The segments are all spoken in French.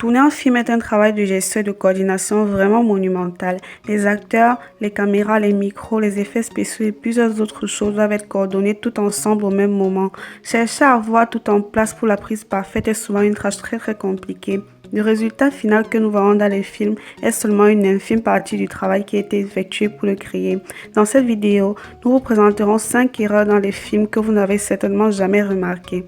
Tourner un film est un travail de gestion et de coordination vraiment monumental. Les acteurs, les caméras, les micros, les effets spéciaux et plusieurs autres choses doivent être coordonnés tout ensemble au même moment. Chercher à avoir tout en place pour la prise parfaite est souvent une tâche très compliquée. Le résultat final que nous voyons dans les films est seulement une infime partie du travail qui a été effectué pour le créer. Dans cette vidéo, nous vous présenterons 5 erreurs dans les films que vous n'avez certainement jamais remarquées.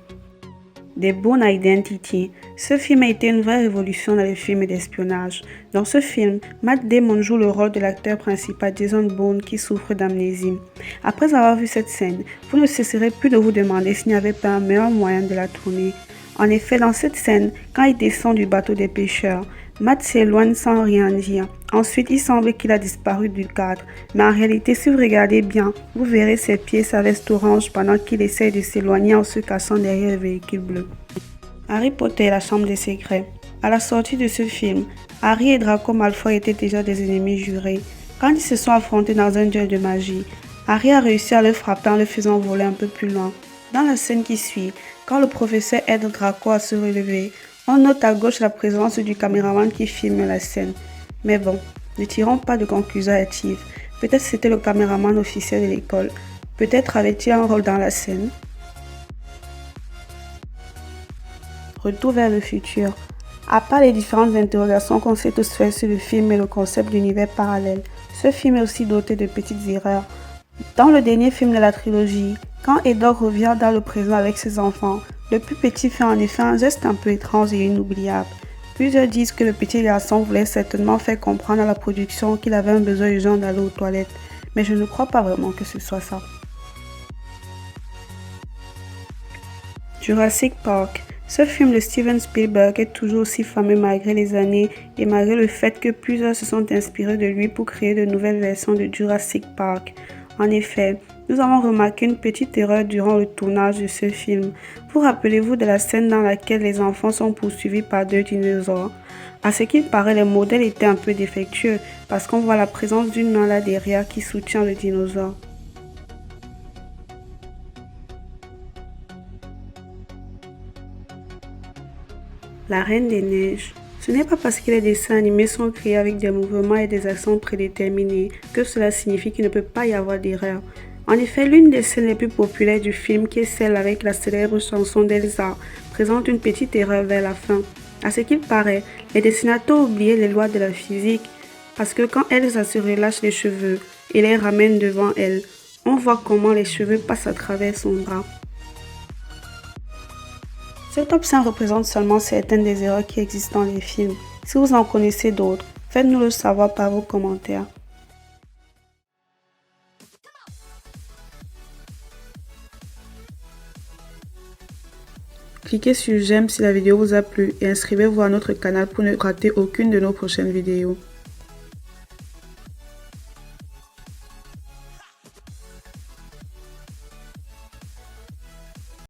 The Bourne Identity. Ce film a été une vraie révolution dans les films d'espionnage. Dans ce film, Matt Damon joue le rôle de l'acteur principal Jason Bourne qui souffre d'amnésie. Après avoir vu cette scène, vous ne cesserez plus de vous demander s'il n'y avait pas un meilleur moyen de la tourner. En effet, dans cette scène, quand il descend du bateau des pêcheurs, Matt s'éloigne sans rien dire. Ensuite, il semble qu'il a disparu du cadre. Mais en réalité, si vous regardez bien, vous verrez ses pieds et sa veste orange pendant qu'il essaye de s'éloigner en se cachant derrière le véhicule bleu. Harry Potter et la Chambre des Secrets. À la sortie de ce film, Harry et Draco Malfoy étaient déjà des ennemis jurés. Quand ils se sont affrontés dans un duel de magie, Harry a réussi à le frapper en le faisant voler un peu plus loin. Dans la scène qui suit, quand le professeur aide Draco à se relever, on note à gauche la présence du caméraman qui filme la scène. Mais bon, ne tirons pas de conclusions hâtives. Peut-être c'était le caméraman officiel de l'école. Peut-être avait-il un rôle dans la scène. Retour vers le futur. À part les différentes interrogations qu'on s'est tous fait sur le film et le concept d'univers parallèle, ce film est aussi doté de petites erreurs. Dans le dernier film de la trilogie, quand Edward revient dans le présent avec ses enfants, le plus petit fait en effet un geste un peu étrange et inoubliable. Plusieurs disent que le petit garçon voulait certainement faire comprendre à la production qu'il avait un besoin urgent d'aller aux toilettes, mais je ne crois pas vraiment que ce soit ça. Jurassic Park. Ce film de Steven Spielberg est toujours aussi fameux malgré les années et malgré le fait que plusieurs se sont inspirés de lui pour créer de nouvelles versions de Jurassic Park. En effet, nous avons remarqué une petite erreur durant le tournage de ce film. Vous rappelez-vous de la scène dans laquelle les enfants sont poursuivis par 2 dinosaures? À ce qu'il paraît, les modèles étaient un peu défectueux parce qu'on voit la présence d'une main là derrière qui soutient le dinosaure. La Reine des Neiges. Ce n'est pas parce que les dessins animés sont créés avec des mouvements et des actions prédéterminés que cela signifie qu'il ne peut pas y avoir d'erreur. En effet, l'une des scènes les plus populaires du film, qui est celle avec la célèbre chanson d'Elsa, présente une petite erreur vers la fin. À ce qu'il paraît, les dessinateurs ont oublié les lois de la physique, parce que quand Elsa se relâche les cheveux et les ramène devant elle, on voit comment les cheveux passent à travers son bras. Ce top 5 représente seulement certaines des erreurs qui existent dans les films. Si vous en connaissez d'autres, faites-nous le savoir par vos commentaires. Cliquez sur j'aime si la vidéo vous a plu et inscrivez-vous à notre canal pour ne rater aucune de nos prochaines vidéos.